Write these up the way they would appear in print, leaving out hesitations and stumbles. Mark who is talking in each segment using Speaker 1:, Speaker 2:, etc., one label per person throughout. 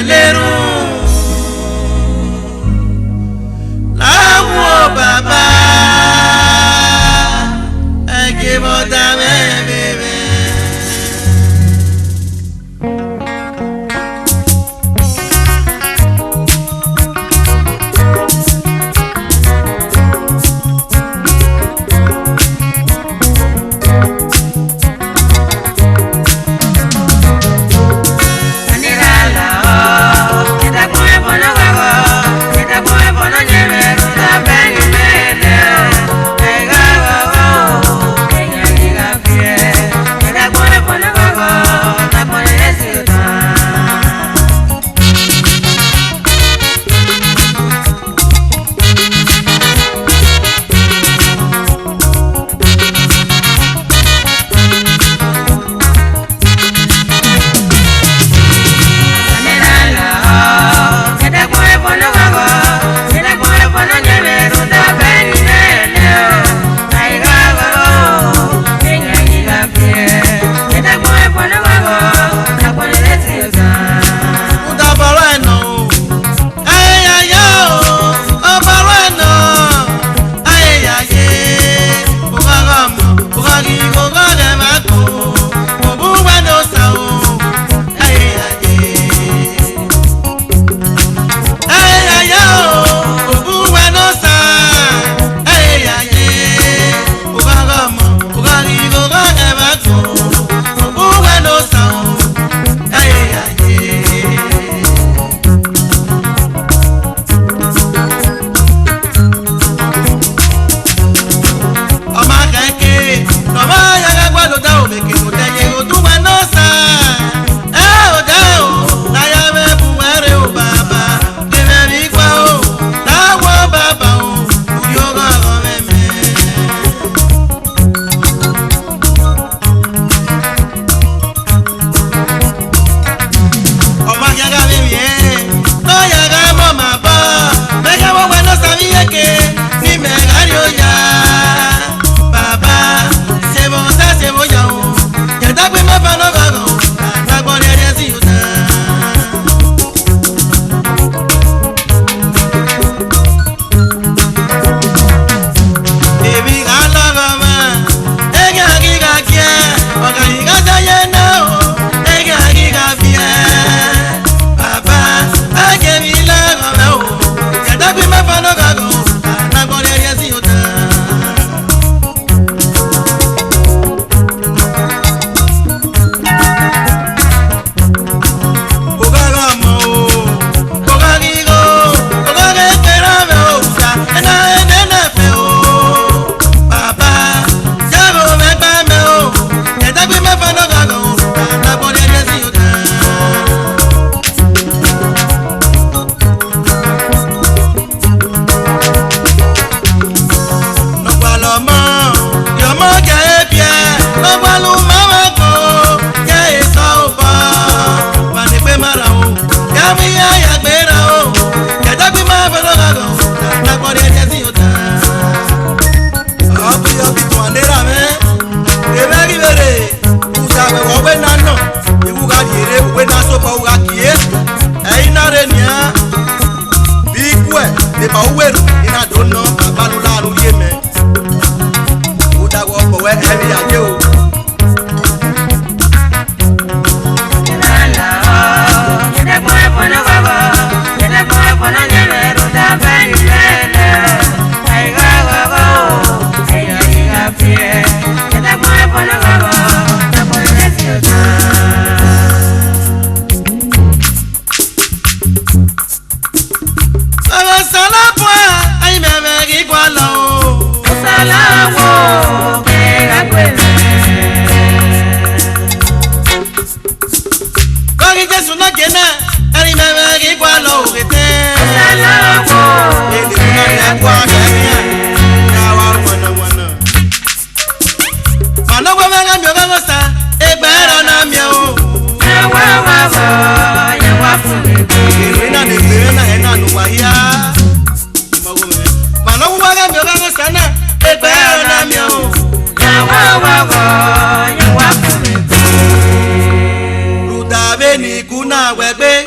Speaker 1: leru lawo baba Oghoghosa bebe
Speaker 2: Benin kuna wegbe.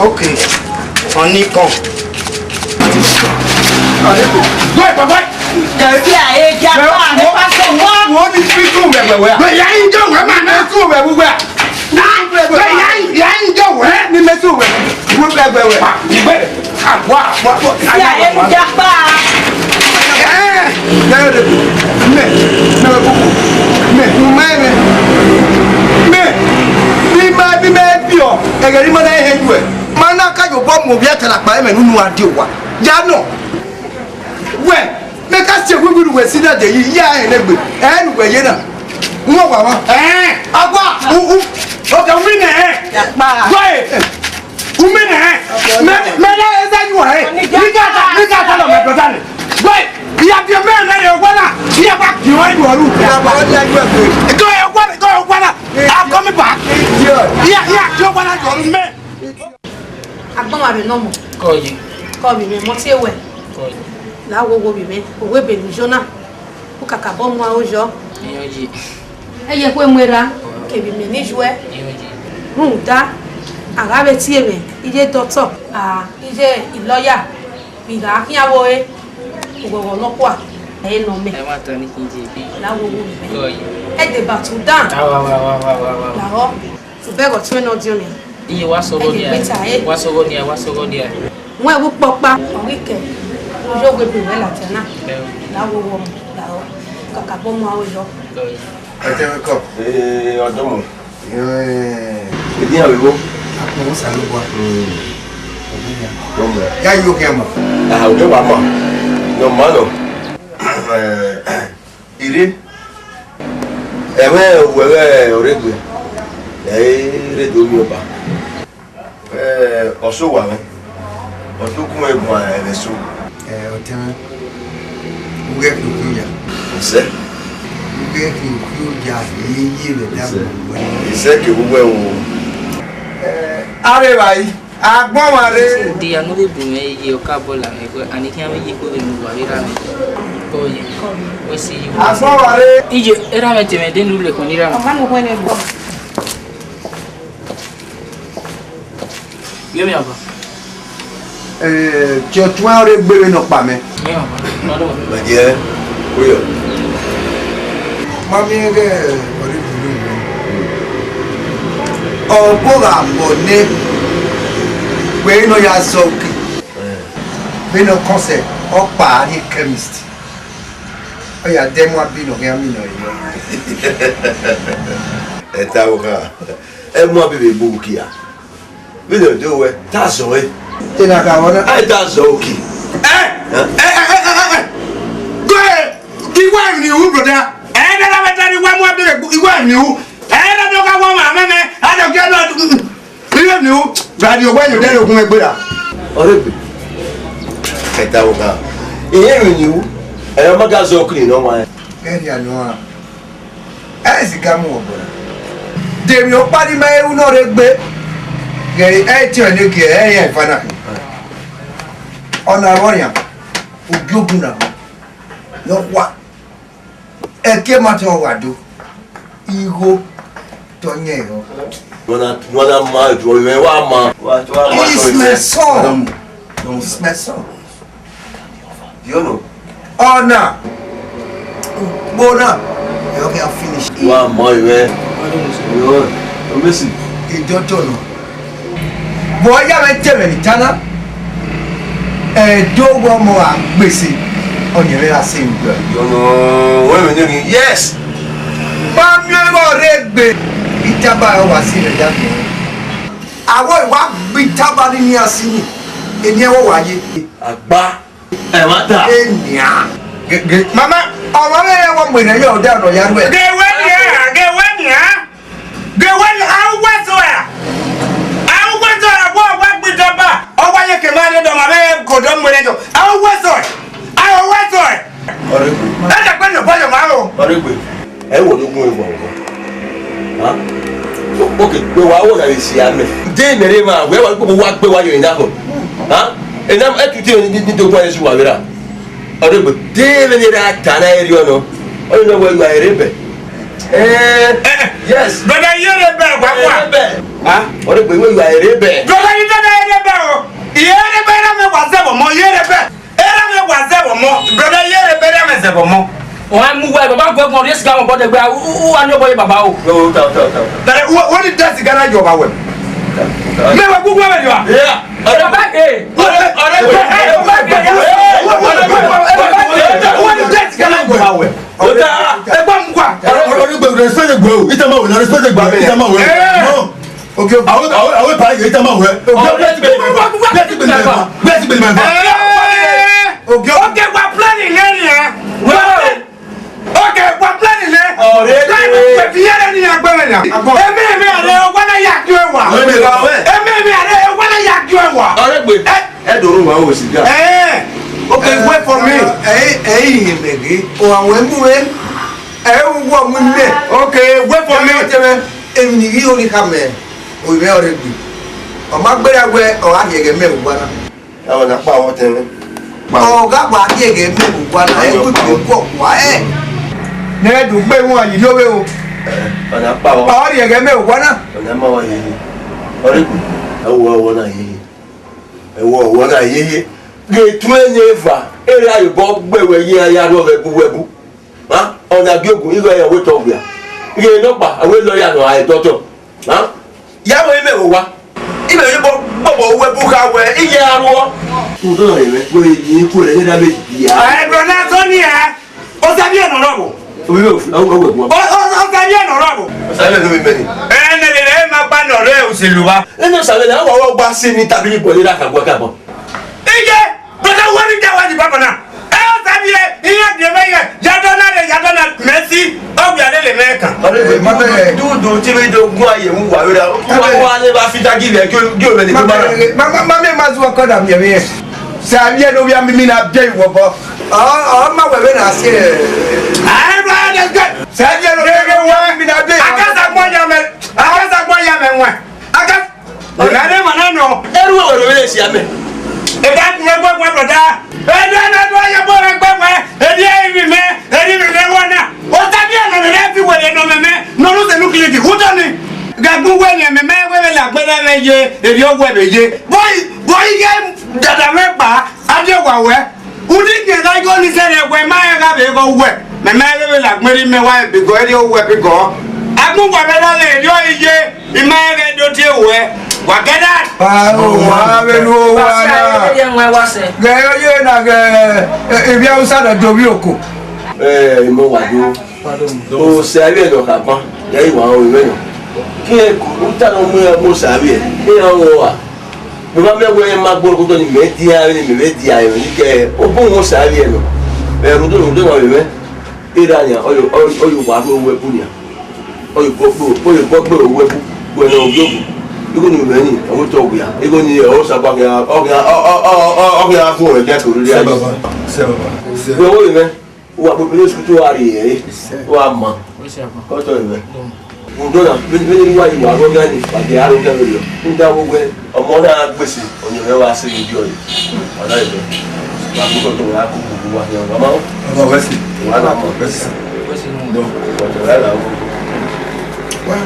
Speaker 1: Okay. On y compte.
Speaker 2: Make us say we will see that the year and we're here. No, Mama. Agua. Okay, winner. Right. Women, Mela is that you are. We got my brother. Right. You have your man and your water. You have back. You are your room. Go, I'm coming back. Yeah, you're one of your men.
Speaker 3: I'm going to normal. Call me, what's your way? Là wo bi me owe be ni jona ku kaka bo mo ojo eye kwe mwera ke bi me ni jwe nda ara be ti eme ije doctor ije lawyer bi ga kiawo e ogogo lopo e no me
Speaker 4: e wa tan ni kinje bi
Speaker 3: là wo bi me e de batu dan la ho fu be go twen no dio ni
Speaker 4: iye wa soro dia
Speaker 3: mo e wo popa orike ojo gbe bi we la tena la wo la o kaka bo mo awo
Speaker 2: Ete ko
Speaker 1: Ọdún mo.
Speaker 2: Ìdí àwíwó. Àpò sàlùbọ̀. Ya yóò kẹ́ mọ̀.
Speaker 1: Ọdún wa mọ̀. Yọ mọ́ nù. Ìrí. Ẹ̀wẹ́ òwúrẹ́ òrègbè. Rédíò mi ò bá. Ọ̀ṣọ́ wà mí. Ọ̀ṣọ́ kún ẹ̀gbọ́n ẹ̀rẹ̀ṣọ́.
Speaker 2: Ọ̀tẹ́ mi. Wúgẹ́ kìkì yà.
Speaker 1: Ọ̀sẹ̀.
Speaker 2: Wúgẹ́ kìkì yà yíyí rẹ̀ dábò.
Speaker 1: Ìṣẹ́ kì wúwẹ́ o.
Speaker 2: Are vai. Agbon mare.
Speaker 4: Dia no be bume ye o kabola me ko ani kan me ye ko be mu wira me. Ko ye. We see you.
Speaker 2: Agbon mare.
Speaker 4: Ije era me teme den rule ko ni ra.
Speaker 3: Mama no kwene bo.
Speaker 4: Ye me aba.
Speaker 2: Tí o tún ore gbere no pa me.
Speaker 4: Me aba. No do.
Speaker 1: Ba je. Oyo.
Speaker 2: Mami ge ori bulu. O boga bone. We no ya soki. We no concept. O pa ni chemist. O ya demo abino ge amino yo.
Speaker 1: Eta oka. E mo bebe bukia. We don't do it. That's it.
Speaker 2: Ina ka wona.
Speaker 1: I that's okay.
Speaker 2: Go ahead. Ki wa ni hu brother. Na la beta ni wa mo bebe ki wa ni hu. Na do ka wa ma me. A do get no. Ile ni hu. Radio wa yo de ogun egbera.
Speaker 1: Orebe. Eta oka. Iye ni hu. E ma ga zo kri no wa.
Speaker 2: Eri anu a. Si ga mu obora. De mi o pari ma e uno regbe. Ge e ti o ni ge e yen fana. Ona royan. Ojogun na. No wa. Eke ma ti o wa do. Igo to yen yo.
Speaker 1: Wana ma jo we wa ma.
Speaker 2: It's my son. It's my son.
Speaker 1: You know.
Speaker 2: Ona. Bona. You can finish.
Speaker 1: Wa ma we. Yo. Messi.
Speaker 2: Idoto no. Boya me teme ni tana. Do go mo Agbes onyere asin gbe.
Speaker 1: You know, when we need yes.
Speaker 2: Ba mi o regbe itaba o wa si re ja. Awo iwa bitaba ni asini. Eni e wo waye.
Speaker 1: Agba. E ma ta.
Speaker 2: Enia. Mama, ọmọ mi yẹ wọ́n gbìyànjú yóò dé ọ̀nà yàrá ẹ̀. Gẹ̀wé ni àwọn wẹ́sọ̀ ẹ̀. Àwọn wẹ́sọ̀ ẹ̀ wọ́n wá gbìjọba. Ọwọ́ yẹ kẹ̀mẹ́ adé dọ̀mọ̀ abẹ́yẹ kò dọ̀ mọ̀ ẹ̀jọ̀. Àwọn wẹ́sọ̀ ẹ̀.
Speaker 1: Ọ̀rẹ́gbẹ̀.
Speaker 2: Ẹ jẹ́ pé nìbọn yọ̀ máa rò.
Speaker 1: Ọ̀rẹ́gbẹ̀. Ẹ wò ló gún ìwọ̀n wọn. Ok, pé wàá wò náà lè ṣe àmì. Dé ìmẹ̀rẹ̀ máa wẹ́ wá gbogbo wá gbé wáyọ̀ ìdáhùn. Ìdáhùn ẹ̀ tuntun yóò ní tó gbọ́ ẹ̀ sùn wà wíra. Ọ̀rẹ́gbẹ̀. Dé ìmẹ̀rẹ̀ àtàná ẹ̀rí ọ̀nà. Ọ̀rẹ́ náà wọ ìwà ẹ̀rẹ́ bẹ̀. Yes.
Speaker 2: Bẹ̀rẹ̀ yẹ́rẹ̀ bẹ̀ wá.
Speaker 1: Ọ̀rẹ́gbẹ̀ ìwé ìwà ẹ̀rẹ́ bẹ̀.
Speaker 2: Bẹ̀rẹ̀ yìí tẹ́lẹ̀ yẹ́rẹ̀ bẹ̀ o. Ìyẹ́rẹ̀ bẹ̀ ẹ̀rẹ́ mi wà sẹ́bọ̀ mọ́ yẹ́rẹ̀ bẹ̀. Ẹ̀rẹ́ mi wà sẹ́bọ̀ mọ́. Bẹ̀rẹ̀ yẹ́rẹ̀ bẹ̀ ẹ̀rẹ́ mi sẹ́bọ̀ mọ́.
Speaker 4: Wọ́n mú wá bàbá gbọ́ mọ̀ rísí káwọn bọ́dẹ̀ gbé wà ní ọbọ̀ yìí bàbá o.
Speaker 2: Bẹ̀rẹ̀ wọ́n ní dẹ́sì gánà jọba wẹ̀. Mẹ́wàá gbogbo ẹ̀rẹ̀ yọ. Okay, wait for me. Okay, wait for me. Emi ni ori kame. O me ore bi. O ma gbere agbe o agege me ugwana.
Speaker 1: Àwọn na pa àwọn tẹ́lẹ̀.
Speaker 2: O ga pa agege me ugwana. E ku ti ko wa e. Ne du gbe won yi lowe o.
Speaker 1: Ọ̀nà pa àwọn.
Speaker 2: O ri agege me ugwana.
Speaker 1: Ọ̀nà ma wa yeye. Ọ̀rẹ́gbẹ̀. Ẹwọ náà yeye. Ẹwọ náà yeye. Ge tún enye fa. Ere ayibo gbewe yi aya ro webu. Ọ̀nà bi ogun iro ya we to gbe. Ge no pa awe lo ya no ai toto. Ya we me wo wa. Ibe yo bobo webu ka we iye aruo. Ndo re we yi ku re ni da meji bia.
Speaker 2: Eh brother Tony o sabi e no robo.
Speaker 1: Obi o webu.
Speaker 2: O sabi e no robo.
Speaker 1: Sabe no mi beni.
Speaker 2: Ne ma pa no re òṣèlúwa.
Speaker 1: Eno sabe na wa gba se ni tabi bo le ra ka gbo ka bo.
Speaker 2: Ije brother woni da wa di baba na. Sabi e iye de me ye yadona Messi Ovbiamen le meka.
Speaker 1: Ọ̀rẹ́gbẹ̀ ma be do ti be do gun aye mu wa wira. Wa le ba fi tagi le ki o be ni ko bara.
Speaker 2: Ma me ma zuwa ko da mi ye. Sabi e no wi am mi na dey wo bo. Ma we na se. Ai bra let's go. Sabi e no wa mi na dey. Akasa gbo ya me nwa. Aka Olade manano.
Speaker 1: Eru o re si ame.
Speaker 2: E da kun egbo broda. E na do ye bo egbo me. E di me wona. O ta bi na le fi we no me. No no se nuclear ki hutani. Gagun we ni me we la gbere me ye. E bi ogwe be ye. Boy ge dada me pa. Ade wa we. Udi ke da go ni se le we ma ga be go we. Me we la gbere me wa be go e di o we be go. Agun wa be la le yo iye. Imaye do te we. Wa get that?
Speaker 5: Wa be no wa na. Ge ye na ge e bi Hausa da dobi oko.
Speaker 1: Mo wa do. O se aye do ka pan. Ya iwa o we no. Ki e ko ta no mo sa aye. E o wa. Mo ba me we ma gbo ko to ni me di aye ni me di aye ni ke o bo mo sa aye no. Ro do wa me. Ira nya o wa do we bu nya. O yo gbogbo o we bu. Gwe no gbogu. Igo ni Benin, o to gya. Igo ni o sa ba gya, o gya fun e je to ri aye.
Speaker 5: Se baba.
Speaker 1: We wo me. Wa bo pe su to ari e. Wa ma. Ko to me. Mo do na bi wa iwa ro ga ni pa de aro ga lo. Nda wo we omo na Agbes onye we wa se ni jo yi. Oda ibe. Wa ko to wa ku bu wa ni o ma.
Speaker 5: Baba wesi.
Speaker 1: Wa na mo.
Speaker 5: Wesi.
Speaker 1: Do. Ko to la la.
Speaker 5: Wa.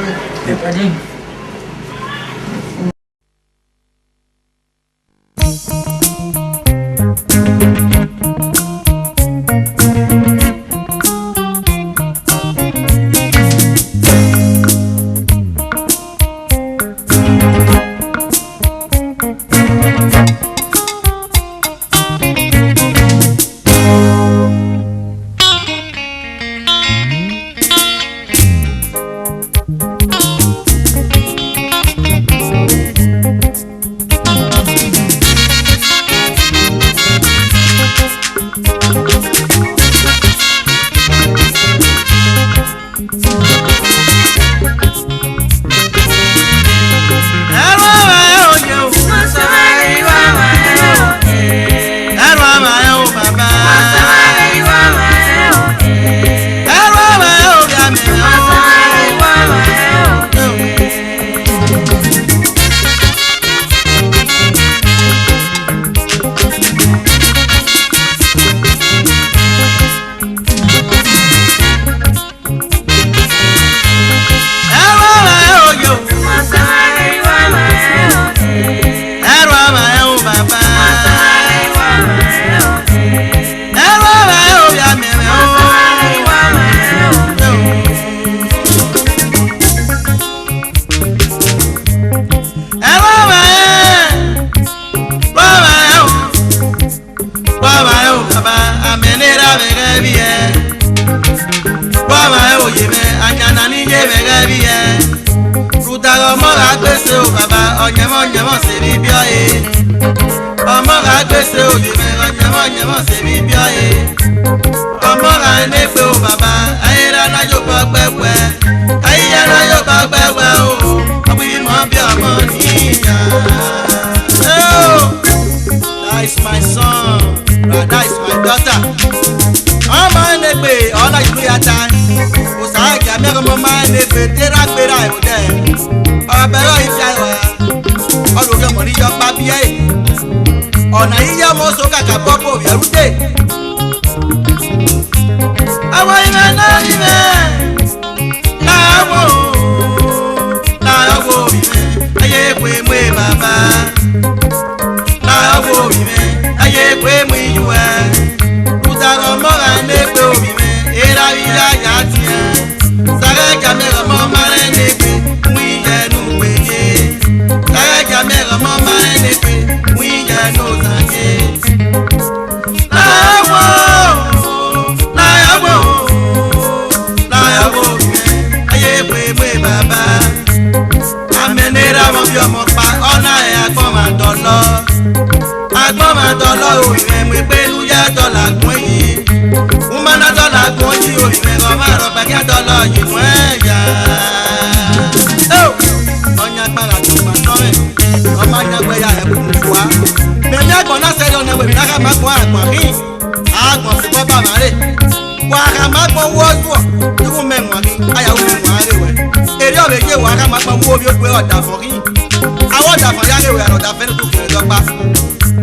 Speaker 6: da fẹ́ni tó fẹ́ lọ́pàá.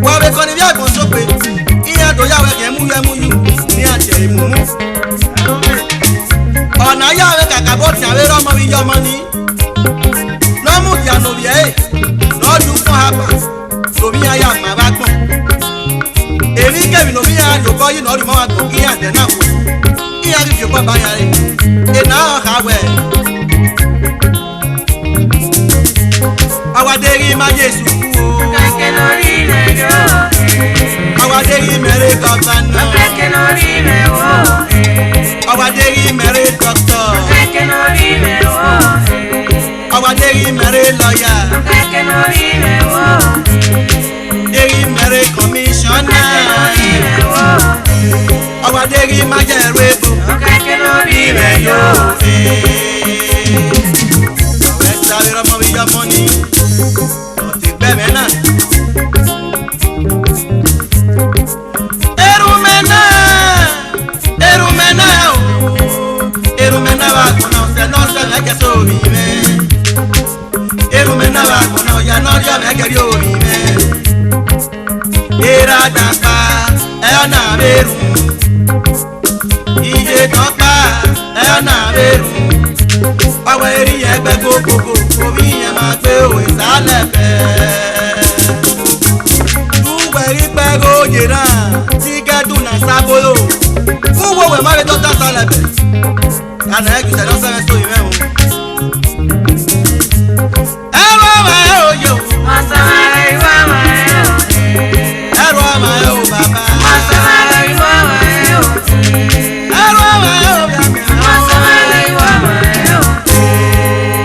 Speaker 6: Wọ́n bẹ kọ́ni bí àgbọ̀n sópe. Ìyá tó yàwé kẹ́ mú yẹ mú yù ní àjẹ́ ìmùmú. Ọ̀nà yàwé kàkà bọ́ tí àwé rọ́mọ bí yọmọ ní. Lọ́mú ìyànà òbí ẹ̀ lọ́dún fún àbà. Lòmí ayé àmà bá gbọ̀n. Èmi kẹ́mi lòmí ayé lòkọ́ yìí lọ́dún mọ́ wa gbọ̀n kí àjẹ́ náà kù. Ìyá kìí fi pọ̀ bá yàrá rẹ̀. Ìná ọ̀hà wẹ̀. Awaderi ma Jesu ku o. Kẹ̀kẹ́ lórí rẹ̀ yóò. Awaderi mẹ́rẹ̀ gọ́fánà. Kẹ̀kẹ́ lórí rẹ̀ wò. Awaderi mẹ́rẹ̀ dọ́kítọ̀. Kẹ̀kẹ́ lórí rẹ̀ wò. Awaderi mẹ́rẹ̀ lọ́yà. Kẹ̀kẹ́ lórí rẹ̀ wò. Deri mẹ́rẹ̀ kọmíṣánná. Kẹ̀kẹ́ lórí rẹ̀ wò. Awaderi ma jẹ̀rù èbò. Kẹ̀kẹ́ lórí rẹ̀ yóò. Ọ̀rẹ́ sáré ọmọ bí yọmọ ní. Bemena Erumena va kona se no se me que so mi me Erumena va kona ya no ya me que yo mi me Era dapa e ona beru Ije topa e ona beru Awa eri egbe gogogo omi e ma pe o isale pe Pego yera, tiga tu na sabolo. Uwo we mare tota salebe. Ana eki se no se me estoy memo. Ero ma o yo. Masa ma iwa ma o. Ero ma o baba. Masa ma iwa ma o. Ero ma o baba. Masa ma iwa ma o.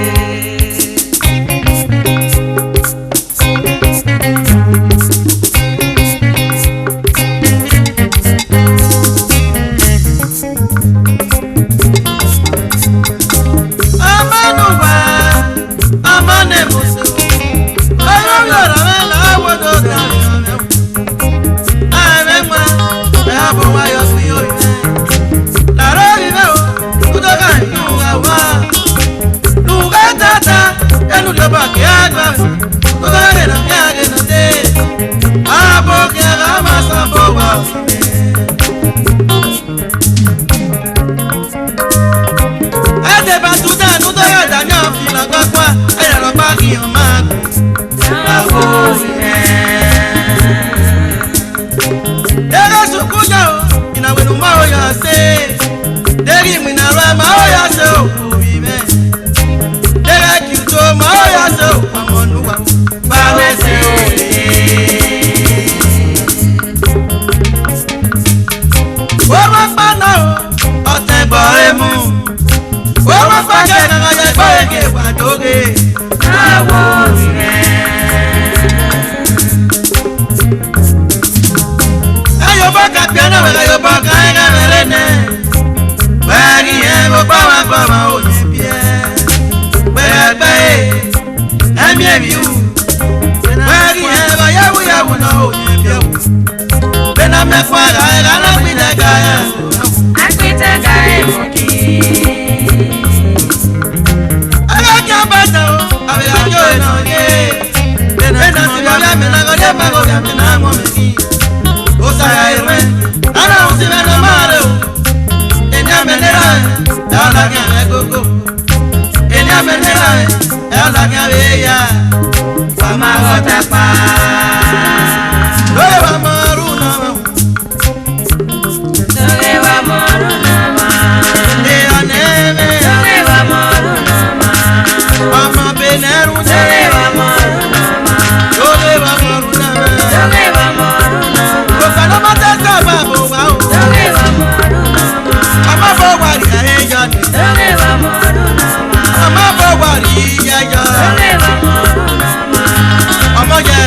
Speaker 6: Ọmọ jẹ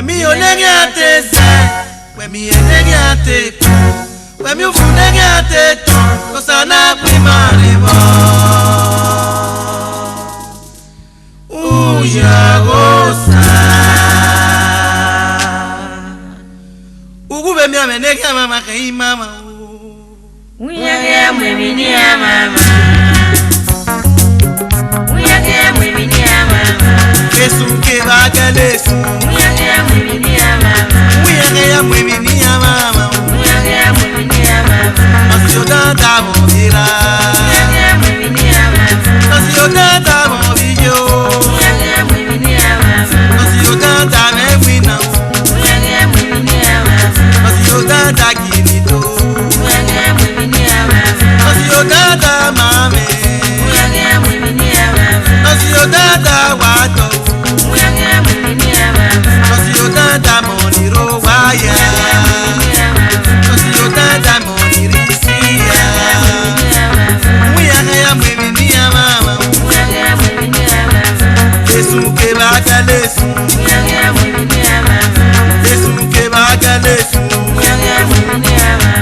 Speaker 6: mi onegate se, we mi enegate ko, we mi ufunegate to, kosana primaribo. Oghoghosa. Ugube mi amenega mama kai mama.
Speaker 7: Uyage mwemini mama. Uyage mwemini mama.
Speaker 6: Kesunke bagalesu.
Speaker 7: Uyage mwemini mama.
Speaker 6: Uyage mwemini mama.
Speaker 7: Uyage mwemini mama.
Speaker 6: Masiyota mobira.
Speaker 7: Uyage mwemini mama.
Speaker 6: Masiyota mobiyo.
Speaker 7: Uyage mwemini mama.
Speaker 6: Masiyota mewina.
Speaker 7: Uyage mwemini mama.
Speaker 6: Masiyota kinito.
Speaker 7: Uyage mwemini mama.
Speaker 6: Masiyota mame.
Speaker 7: Uyage mwemini mama.
Speaker 6: Masiyota wato.
Speaker 7: Uyage mwemini mama.
Speaker 6: Masiyota moniro waya. Masiyota monirisia. Uyage mwemini mama.
Speaker 7: Uyage mwemini mama.
Speaker 6: Kesunke bagalesu.
Speaker 7: Uyage mwemini mama.
Speaker 6: Kesunke bagalesu.
Speaker 7: Uyage mwemini mama.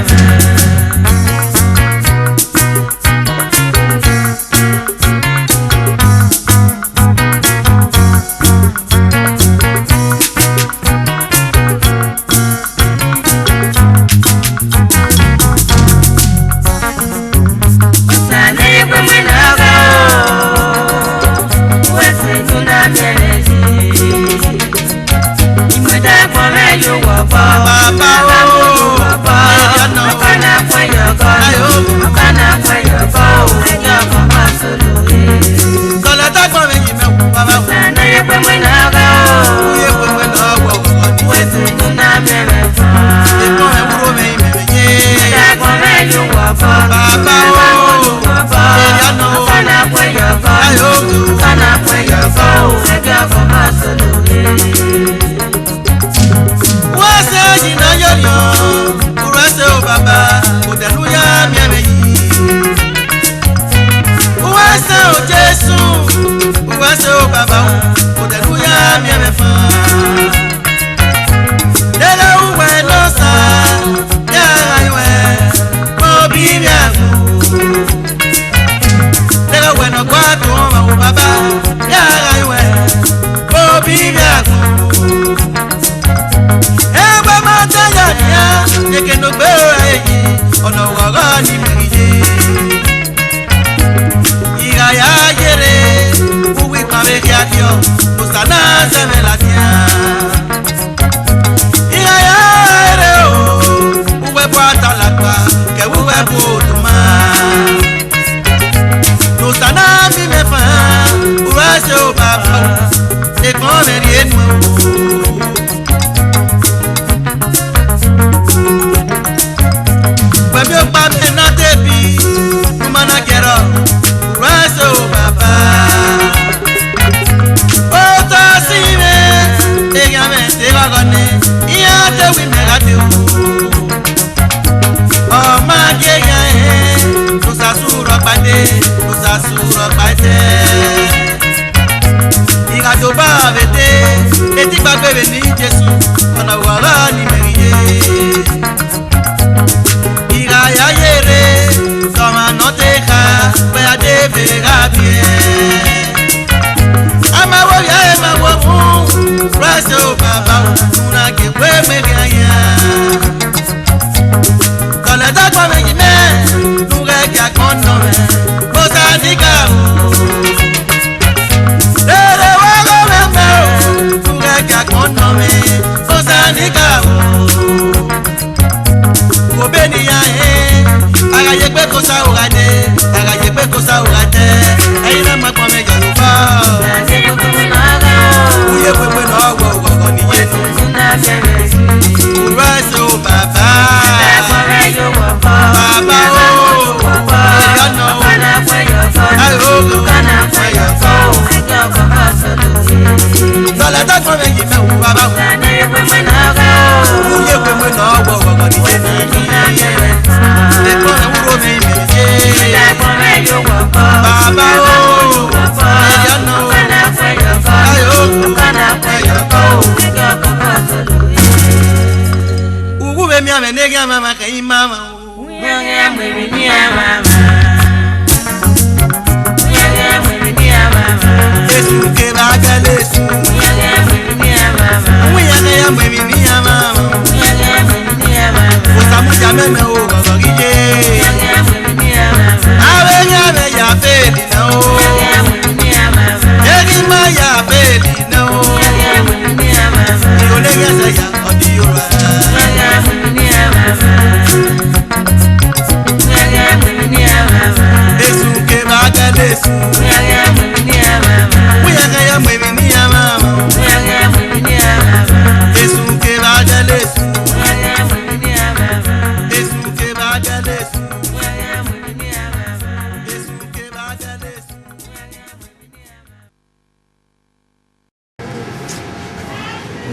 Speaker 6: Igaya yere, uwi pabe kiakio.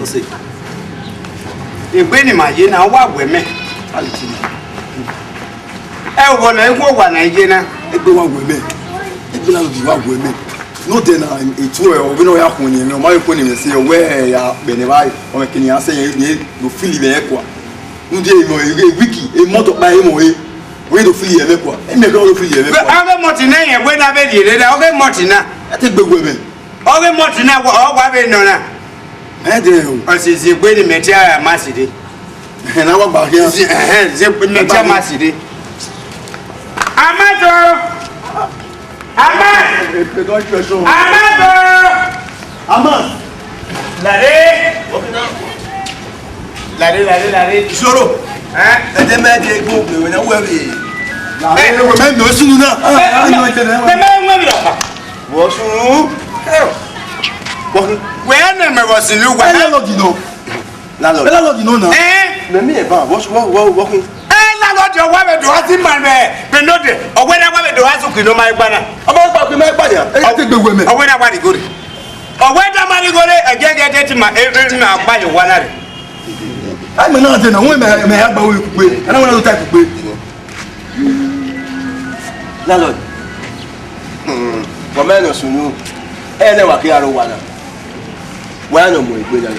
Speaker 1: say.
Speaker 2: Ìgbé ni màá yé náà wà wẹ̀mẹ̀. Ẹ wọ̀ náà ẹgbẹ́ wà náà yé náà.
Speaker 1: Ẹgbẹ́ wà wẹ̀mẹ̀. Ẹgbẹ́ náà wà wẹ̀mẹ̀. No then ètò ẹ̀ ọ̀bí náà yà kún ní ẹ̀mí ọmọ yẹn kún ní ẹ̀mí sí ọwọ́ ẹ̀ yà bẹ̀rẹ̀ báyìí ọmọ kìnìún asẹ́ yẹn ló fìlì bẹ̀yẹ kọ́ ndí èmọ̀ ẹ̀ wíkì ẹ̀ mọ́tò pa ẹ̀ mọ̀ ẹ̀ wọ́n ló fìlì ẹ̀mẹ́ kọ́ ẹ̀ mẹ́kọ́ ló fìlì ẹ̀mẹ́ kọ́.
Speaker 2: Ọ̀gẹ́ mọ̀tì náà yẹn gbé náà bẹ́ẹ̀ di èdè náà ọ̀gẹ́ mọ̀tì náà.
Speaker 1: Ẹ ti gbẹ̀gbẹ̀ mẹ́.
Speaker 2: Ọ̀gẹ́ mọ̀tì náà ọ̀gbà bẹ́ẹ̀ nọ náà.
Speaker 1: Ẹ dẹ̀ o.
Speaker 2: Ọ̀sìsì gbé ni mẹ̀tí àyà má sì dé.
Speaker 1: Ẹ̀ náà wà gbà kí ẹ.
Speaker 2: Ṣé mẹ̀tí àyà má sì dé. Amado!
Speaker 1: Amado!
Speaker 2: Lade.
Speaker 1: Ìṣòro. Ẹ̀jẹ̀ mẹ́ẹ̀dẹ̀ egbò ògbèwé náà wẹ̀rẹ̀. Ẹ̀ẹ́dẹ̀gbẹ̀ mẹ́rin ó sínú náà. Wọ́n sùn.
Speaker 2: Wẹ́ẹ́ nà mẹ́wọ̀ sí ló wà.
Speaker 1: Lálọ́ọ̀dì náà. Lálọ́ọ̀dì náà. Mẹ́mí ẹ̀ bá wọ́n.
Speaker 2: Lálọ́ọ̀dì ọwọ́ mi dùn á sí màá mẹ́ pẹ̀lúdẹ̀ ọ̀gbẹ́ náà wà mí dùn á sùn kìnnìún máa gbá náà.
Speaker 1: Ọmọ ìgbà pé máa gbàdìyà. Ẹ ti gbèwé mẹ́.
Speaker 2: Ọ̀gbẹ́ náà wà ní gòrè. Ọ̀gbẹ́ náà wà ní gòrè ẹ̀gẹ́gẹ́ tí ma gbáyé wà náà rẹ̀.
Speaker 1: Àmì náà dẹ̀ náà wọ́n mẹ́ ẹ̀ gbà wọ́n ìkùgbé. Ẹ̀ náà wọ́n lọ́ọ́ ta ìkùgbé. Lálọ́ọ̀dì. Bọ̀mẹ́ ẹ̀nà sùn ní ẹ̀ náà wà kí arọ wà náà. Wọ́n á nà mọ̀ ìgbé náà.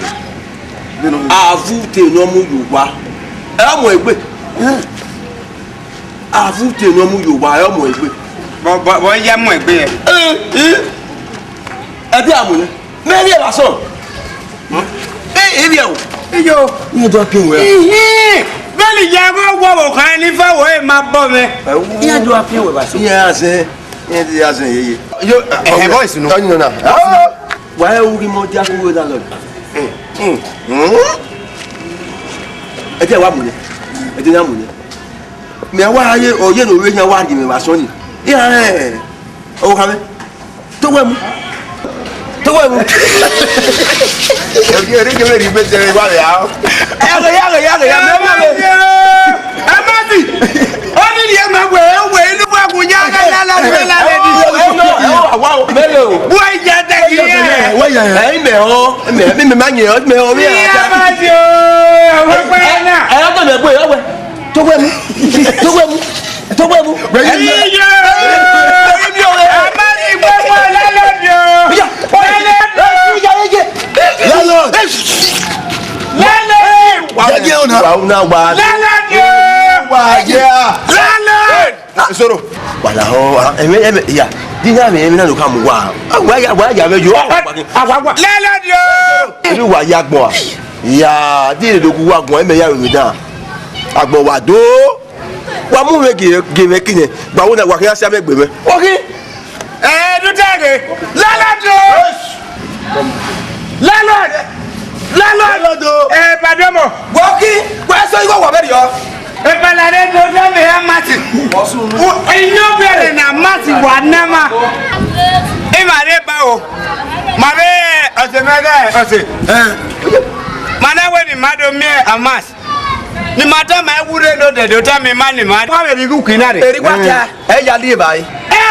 Speaker 1: Àfúté náà mú Yorùbá. Ẹ̀ mọ̀ ìgbé. Àfúté náà mú Yorùbá. Ẹ̀ mọ̀ ìgbé.
Speaker 2: Bọ̀ yẹ mọ̀ ìgbé yẹn.
Speaker 1: Ẹ bí àmúlẹ̀. Mẹ́rin ẹ̀ wá sọ̀. Èyí ẹ̀ wò.
Speaker 2: Iyo.
Speaker 1: Ní ọjọ́ kí n wẹ̀.
Speaker 2: Bẹ́ẹ̀ni yẹ kó wọ̀wọ̀ kan ní fáwọ̀ ẹ̀ máa bọ̀ mi.
Speaker 1: Ní ọjọ́ kí n wẹ̀ bá sọ. Ní àṣẹ. Ní ti àṣẹ yeye.
Speaker 2: Ẹ̀hẹ̀ bọ́ ìsúná.
Speaker 1: Tọ́jú náà. Wà á wúri mọ́ díá fún wíwé náà lọ. Ẹ jẹ́ wà múlẹ̀. Ẹ jẹ́ náà múlẹ̀. Mẹ wá ayé ọ̀yẹ́ ní òwe yẹn wá di mi wá sọ́ni. Ìyá ẹ̀ ọwọ́ kan mẹ́. Tó wẹ̀ mú. Oke ori kele ri pe tere wa ya. Ya.
Speaker 2: Amadi. Oni ni e ma we inú wa kun ya la le di.
Speaker 1: Wa mele o.
Speaker 2: Bu ja ta ki e.
Speaker 1: Wa ya. Me o, me ma yin o, me o mi.
Speaker 2: Amadi o. Wa pa na.
Speaker 1: Ayo to me gbe o we. To gbe mu.
Speaker 2: Amadi gbe mo la lo di o.
Speaker 1: Soro wala ho eme ya dinya me emi na lo ka mu wa ya mejo
Speaker 2: agwa lele
Speaker 1: dio ri wa ya gbon ya di le dogu wa gbon eme ya ro mi dan agbon wa do wa mu me gere kine gba wo na wa kan sia me gbe me oki
Speaker 2: du tage lele dio lele padomo
Speaker 1: woki wa so igo wa be yo
Speaker 2: Ebalare do me ya mati. Inyo bere na mati wa nama. Imare ba o. Mare ose. Mana we ni mado me amas. Ni mata ma ewure no de do ta me ma ni ma. Wa be ku kinare.
Speaker 1: Eri kwata. E ya li bai.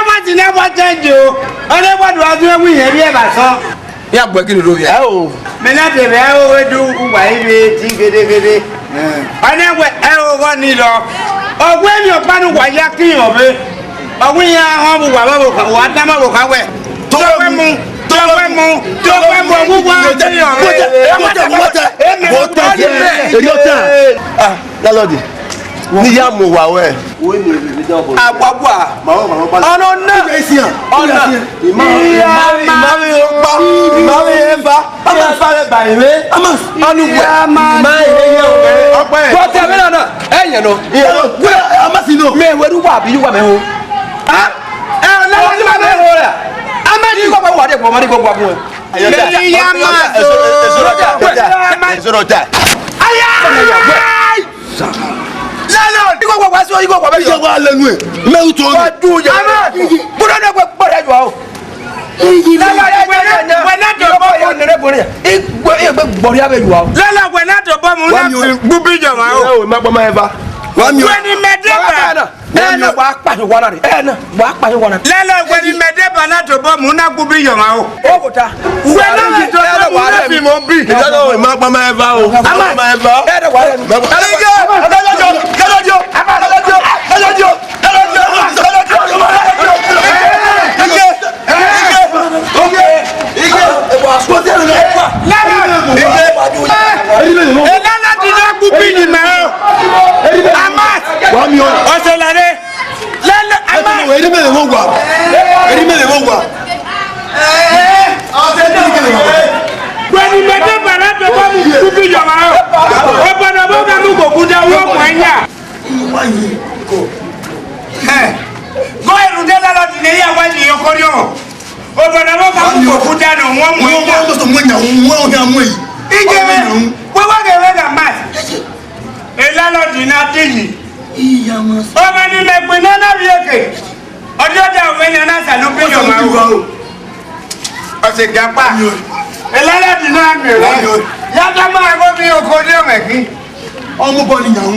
Speaker 2: Mati na wa change o. Ore wa do azu ewu yen bi e ba so.
Speaker 1: Ya gbe kini ro ya. O.
Speaker 2: Me na de be o we du wa ibe ti gede. Anagwe ewo ni lo ogwe mi opanu wa ya kiyan be ogwe ya han bu wa bo wa da ma bo ka we to we mu ogwe wa de yo
Speaker 1: ah lalodi ni ya mo wa we we ni bi da bo
Speaker 2: agbagba ono na ona
Speaker 1: imami efa ama fa le ba iwe ama onugwe ma ihe ope ko te me na eyan no ama si no me weru wa bi wa me ho ah la ni ma me ho ra ama di ko wa de ko ma di ko gba fún
Speaker 2: e ya ma
Speaker 1: so aya lalo iko gba so iko gba be yo wa lenu e me u to wa du ya bu do gba gbara jo o lala to bo yo nere bo re igbe gbori abe yo o
Speaker 2: lala we na to bo mu na gbubi jo ma o
Speaker 1: ma gbo ma eva wa mi o
Speaker 2: we ni medeba na wa pa ni wala na wa pa ni wala
Speaker 5: lele we me de bana to bo mu na gubi yo ma o
Speaker 2: ogota
Speaker 5: we na mi to wa na fi mo bi
Speaker 1: ìjọba ìmọ̀ apá máa bá o máa bá o.
Speaker 2: ẹ̀rọ wà lẹ́nu.
Speaker 5: Ọ̀sẹ̀ gàpá ẹlẹ́dẹ̀ẹ́dì náà gbèrè yàtọ̀ máa gbọ́ bí oko ní ọ̀mẹ̀kí ọmọ bọ́ nìyàwó.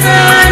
Speaker 7: Yeah.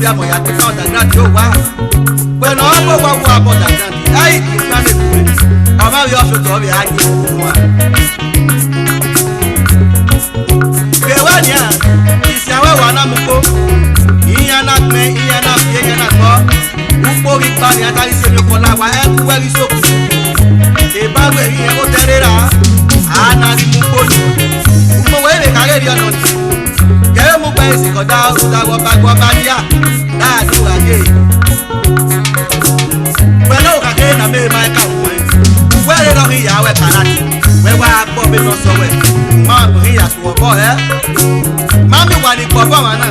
Speaker 6: Ovbiamen ya te fa da grande yo wa. When all go wa about that grande. Ai ki na me ku. Ama bi o so to bi aji wa. Kewanya isi awe wa na muko. Iya na me, iya na fi, iya na ko. Upo ri pa ni atari se mi ko la wa e ku we ri so. E ba we ri e o terera. Ana ri muko ni. Upo we be kare ri ono ni. Kere mu pe isi ko da o da go ba dia. Da du aye. We no ka ke na me ma ka wo. We re no ri ya we karati. We wa po be no so we. Ma ko ri ya so bo Mami wa ni po ba na.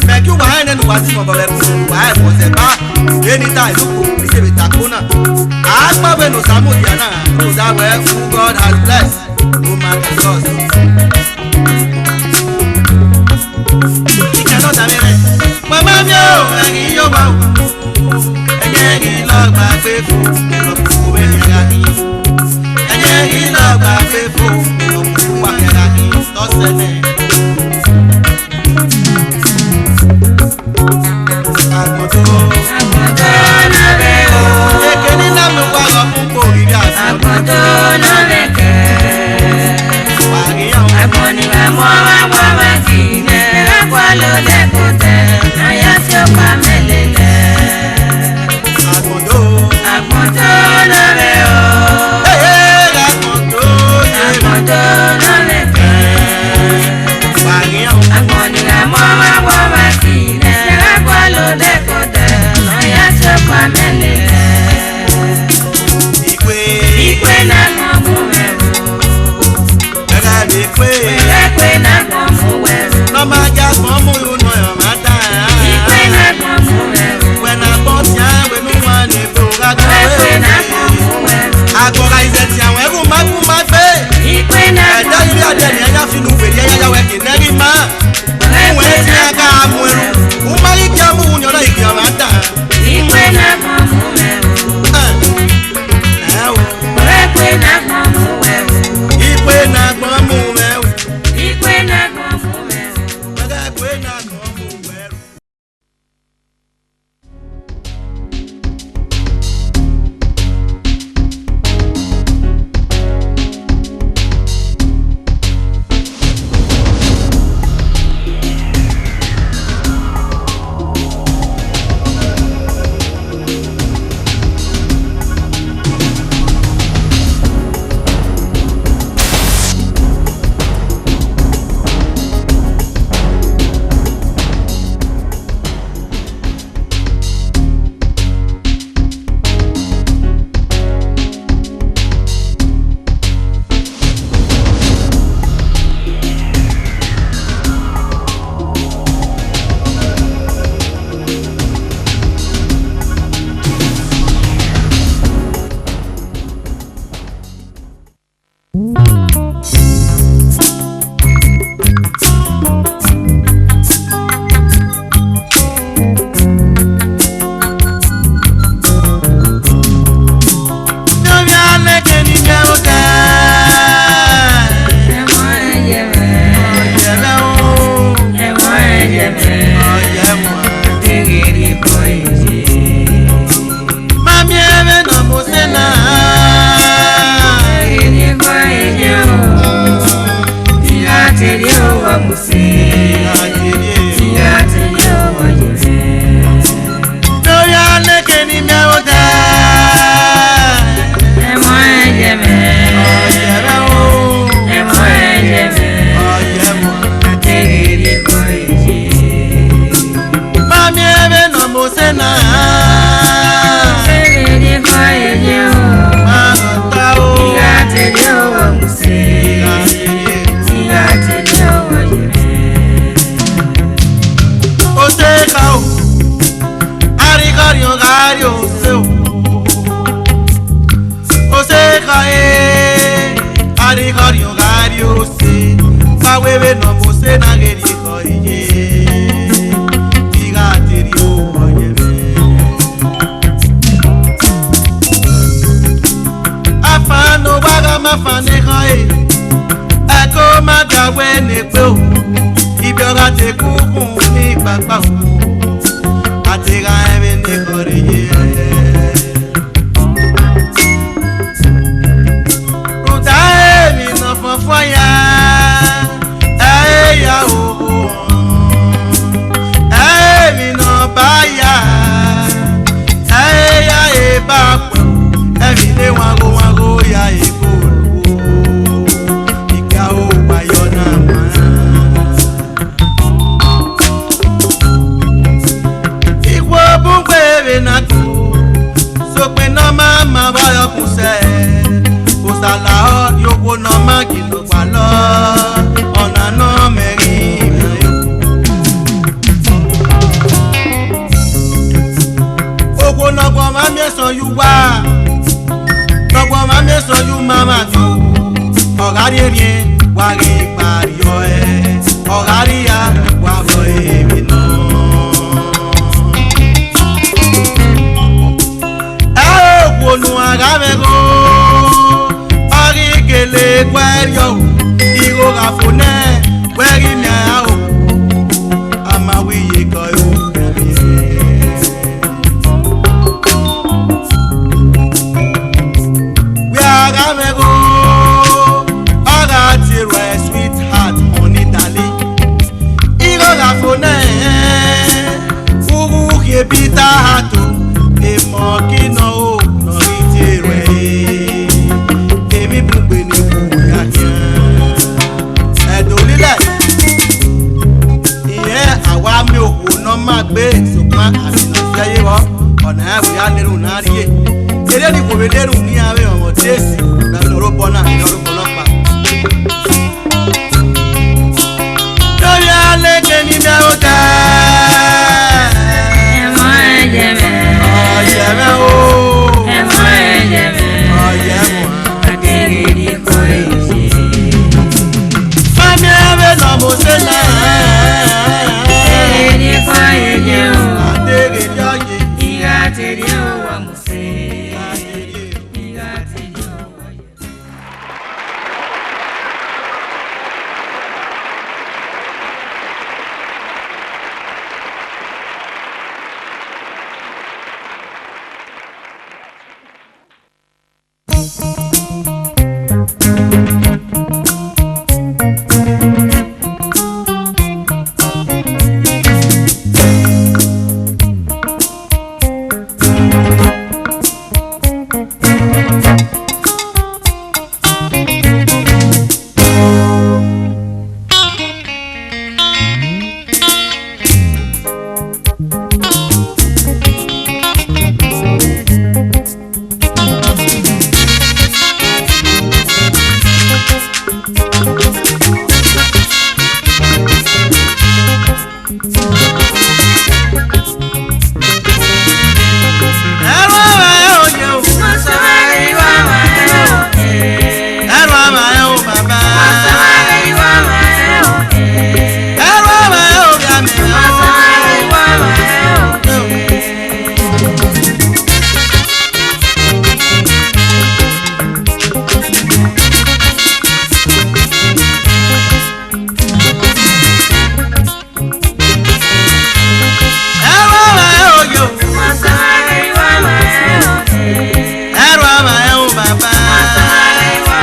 Speaker 6: Me ki wa ene nu wa si mo ba we ku wa e mo se ba. Eni ta ilu ko ni se be ta ko na. Agba we no samu dia na. No da we who God has blessed. No man is us. Ikano da mere. Mama mi o, eri yo ba o. Eri lo gba pe fu, lo ku we ya ni. Eri lo gba pe fu, lo ku wa ya ni. To se ne. atega ebene koreye ruta mi no fofoya ya o mi no baya ya e ba mi le wago ya e bolu ika o bayo na ma ikwo bungbe be na tu so pe no ma bayo kun se o sala o yowo no ma kilo pa lo ona no meri ogo no gbo ma mi so you wa no gbo ma mi so you mama tu ogari ri wa ri pari o ogari ya wa bo mi no ogo nu aga me go ori kele gwerio iro ga fone weri mi a o amawi ye ko yo we aga me go aga ti re sweetheart on Italy iro ga fone uru ke bita hato e mo kino o no iti re emi bugbe ni bu ya edolile iye awa mi owo no ma gbe sopma asina fiye wo ona e ya leru na riye ere ni ko be leru ni awe omo tesi na loro bona loro pa lori ale ke ni me o ta